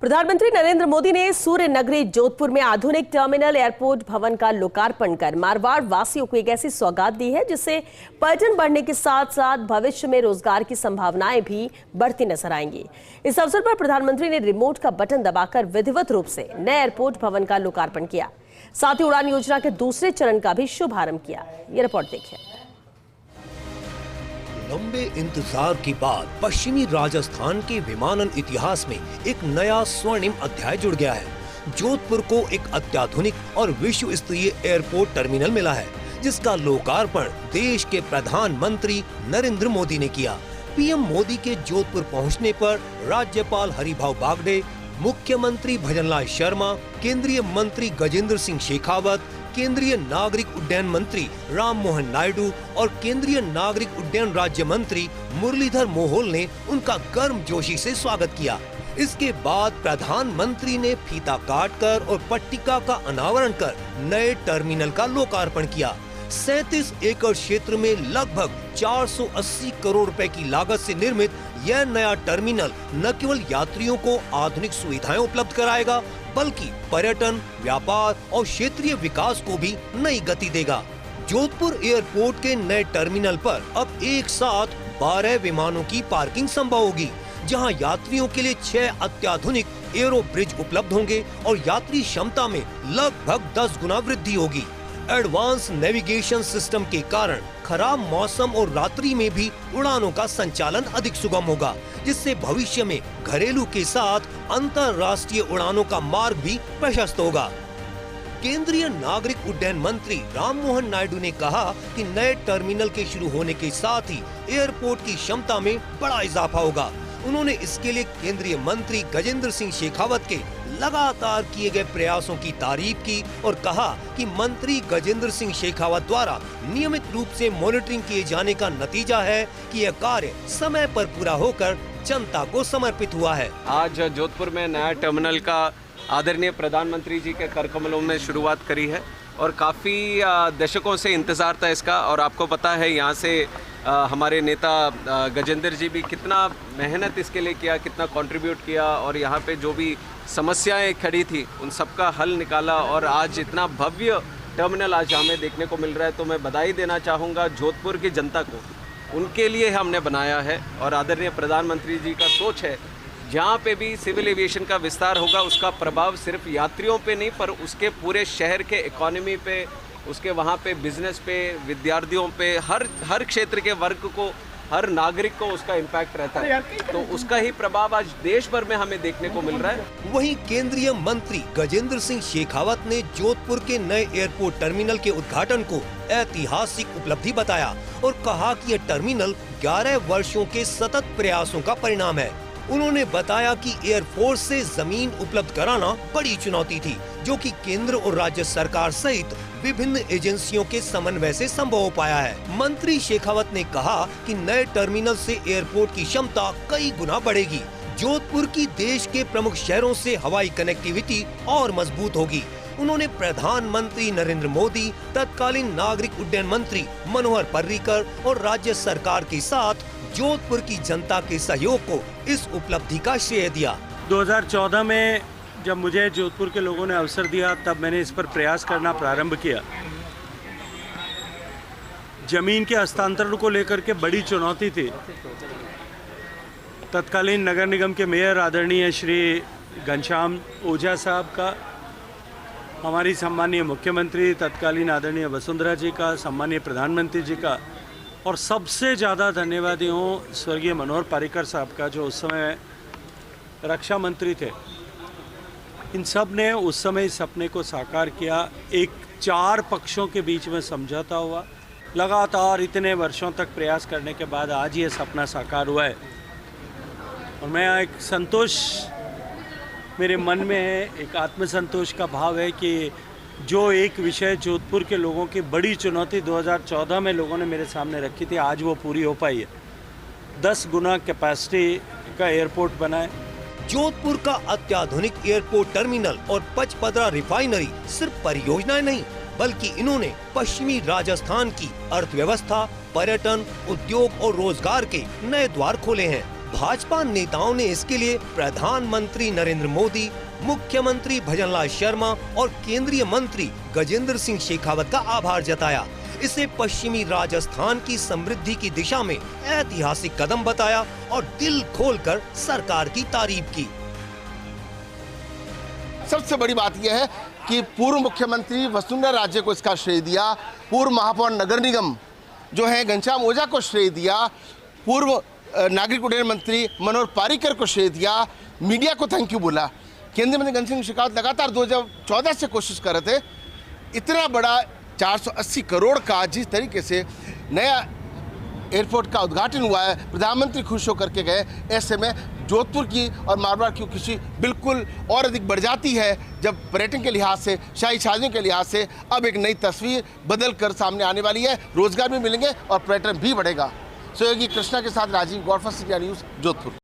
प्रधानमंत्री नरेंद्र मोदी ने सूर्य नगरी जोधपुर में आधुनिक टर्मिनल एयरपोर्ट भवन का लोकार्पण कर मारवाड़ वासियों को एक ऐसी सौगात दी है जिससे पर्यटन बढ़ने के साथ साथ भविष्य में रोजगार की संभावनाएं भी बढ़ती नजर आएंगी। इस अवसर पर प्रधानमंत्री ने रिमोट का बटन दबाकर विधिवत रूप से नए एयरपोर्ट भवन का लोकार्पण किया। साथ ही उड़ान योजना के दूसरे चरण का भी शुभारंभ किया। ये रिपोर्ट देखिए। लंबे इंतजार के बाद पश्चिमी राजस्थान के विमानन इतिहास में एक नया स्वर्णिम अध्याय जुड़ गया है। जोधपुर को एक अत्याधुनिक और विश्व स्तरीय एयरपोर्ट टर्मिनल मिला है, जिसका लोकार्पण देश के प्रधानमंत्री नरेंद्र मोदी ने किया। पीएम मोदी के जोधपुर पहुंचने पर राज्यपाल हरिभाऊ बागडे, मुख्यमंत्री भजनलाल शर्मा, केंद्रीय मंत्री गजेंद्र सिंह शेखावत, केंद्रीय नागरिक उड्डयन मंत्री राम मोहन नायडू और केंद्रीय नागरिक उड्डयन राज्य मंत्री मुरलीधर मोहोल ने उनका गर्मजोशी से स्वागत किया। इसके बाद प्रधानमंत्री ने फीता काटकर और पट्टिका का अनावरण कर नए टर्मिनल का लोकार्पण किया। 37 एकड़ क्षेत्र में लगभग 480 करोड़ रुपए की लागत से निर्मित यह नया टर्मिनल न केवल यात्रियों को आधुनिक सुविधाएं उपलब्ध कराएगा, बल्कि पर्यटन, व्यापार और क्षेत्रीय विकास को भी नई गति देगा। जोधपुर एयरपोर्ट के नए टर्मिनल पर अब एक साथ 12 विमानों की पार्किंग संभव होगी, जहां यात्रियों के लिए 6 अत्याधुनिक एरो ब्रिज उपलब्ध होंगे और यात्री क्षमता में लगभग 10 गुना वृद्धि होगी। एडवांस नेविगेशन सिस्टम के कारण खराब मौसम और रात्रि में भी उड़ानों का संचालन अधिक सुगम होगा, जिससे भविष्य में घरेलू के साथ अंतर्राष्ट्रीय उड़ानों का मार्ग भी प्रशस्त होगा। केंद्रीय नागरिक उड्डयन मंत्री राम मोहन नायडू ने कहा कि नए टर्मिनल के शुरू होने के साथ ही एयरपोर्ट की क्षमता में बड़ा इजाफा होगा। उन्होंने इसके लिए केंद्रीय मंत्री गजेंद्र सिंह शेखावत के लगातार किए गए प्रयासों की तारीफ की और कहा कि मंत्री गजेंद्र सिंह शेखावत द्वारा नियमित रूप से मॉनिटरिंग किए जाने का नतीजा है कि यह कार्य समय पर पूरा होकर जनता को समर्पित हुआ है। आज जोधपुर में नया टर्मिनल का आदरणीय प्रधानमंत्री जी के कर कमलों में शुरुआत करी है और काफ़ी दशकों से इंतज़ार था इसका। और आपको पता है यहाँ से हमारे नेता गजेंद्र जी भी कितना मेहनत इसके लिए किया, कितना कंट्रीब्यूट किया और यहाँ पे जो भी समस्याएं खड़ी थी उन सबका हल निकाला और आज इतना भव्य टर्मिनल आज हमें देखने को मिल रहा है। तो मैं बधाई देना चाहूँगा जोधपुर की जनता को, उनके लिए हमने बनाया है। और आदरणीय प्रधानमंत्री जी का सोच है जहाँ पे भी सिविल एविएशन का विस्तार होगा उसका प्रभाव सिर्फ यात्रियों पे नहीं पर उसके पूरे शहर के इकोनॉमी पे, उसके वहाँ पे बिजनेस पे, विद्यार्थियों पे, हर क्षेत्र के वर्ग को, हर नागरिक को उसका इम्पैक्ट रहता है। तो उसका ही प्रभाव आज देश भर में हमें देखने को मिल रहा है। वहीं केंद्रीय मंत्री गजेंद्र सिंह शेखावत ने जोधपुर के नए एयरपोर्ट टर्मिनल के उद्घाटन को ऐतिहासिक उपलब्धि बताया और कहा कि यह टर्मिनल 11 वर्षों के सतत प्रयासों का परिणाम है। उन्होंने बताया कि एयरफोर्स से जमीन उपलब्ध कराना बड़ी चुनौती थी, जो कि केंद्र और राज्य सरकार सहित विभिन्न एजेंसियों के समन्वय से संभव हो पाया है। मंत्री शेखावत ने कहा कि नए टर्मिनल से एयरपोर्ट की क्षमता कई गुना बढ़ेगी। जोधपुर की देश के प्रमुख शहरों से हवाई कनेक्टिविटी और मजबूत होगी। उन्होंने प्रधानमंत्री नरेंद्र मोदी, तत्कालीन नागरिक उड्डयन मंत्री मनोहर पर्रिकर और राज्य सरकार के साथ जोधपुर की जनता के सहयोग को इस उपलब्धि का श्रेय दिया। 2014 में जब मुझे जोधपुर के लोगों ने अवसर दिया तब मैंने इस पर प्रयास करना प्रारंभ किया। जमीन के हस्तांतरण को लेकर के बड़ी चुनौती थी। तत्कालीन नगर निगम के मेयर आदरणीय श्री घनश्याम ओझा साहब का, हमारी सम्मानीय मुख्यमंत्री तत्कालीन आदरणीय वसुंधरा जी का, सम्मानीय प्रधानमंत्री जी का और सबसे ज़्यादा धन्यवादी हूँ स्वर्गीय मनोहर पर्रिकर साहब का, जो उस समय रक्षा मंत्री थे। इन सब ने उस समय इस सपने को साकार किया। एक 4 पक्षों के बीच में समझौता हुआ। लगातार इतने वर्षों तक प्रयास करने के बाद आज ये सपना साकार हुआ है और मैं एक संतोष मेरे मन में है, एक आत्मसंतोष का भाव है कि जो एक विषय जोधपुर के लोगों की बड़ी चुनौती 2014 में लोगों ने मेरे सामने रखी थी, आज वो पूरी हो पाई है। 10 गुना कैपेसिटी का एयरपोर्ट बना है। जोधपुर का अत्याधुनिक एयरपोर्ट टर्मिनल और पचपदरा रिफाइनरी सिर्फ परियोजनाएं नहीं, बल्कि इन्होंने पश्चिमी राजस्थान की अर्थव्यवस्था, पर्यटन, उद्योग और रोजगार के नए द्वार खोले हैं। भाजपा नेताओं ने इसके लिए प्रधानमंत्री नरेंद्र मोदी, मुख्यमंत्री भजनलाल शर्मा और केंद्रीय मंत्री गजेंद्र सिंह शेखावत का आभार जताया। इसे पश्चिमी राजस्थान की समृद्धि की दिशा में ऐतिहासिक कदम बताया और दिल खोलकर सरकार की तारीफ की। सबसे बड़ी बात यह है कि पूर्व मुख्यमंत्री वसुंधरा राजे को इसका श्रेय दिया, पूर्व महापौर नगर निगम जो है घनश्याम ओझा को श्रेय दिया, पूर्व नागरिक उड्डयन मंत्री मनोहर पारीकर को श्रेय दिया, मीडिया को थैंक यू बोला। केंद्रीय मंत्री गजेंद्र सिंह शेखावत लगातार 2014 से कोशिश कर रहे थे। इतना बड़ा 480 करोड़ का जिस तरीके से नया एयरपोर्ट का उद्घाटन हुआ है, प्रधानमंत्री खुश होकर के गए। ऐसे में जोधपुर की और मारवाड़ की खुशी बिल्कुल और अधिक बढ़ जाती है जब पर्यटन के लिहाज से, शाही शादियों के लिहाज से अब एक नई तस्वीर बदल कर सामने आने वाली है। रोजगार भी मिलेंगे और पर्यटन भी बढ़ेगा। सहयोगी कृष्णा के साथ Rajiv Gaur, first India news, Jodhpur.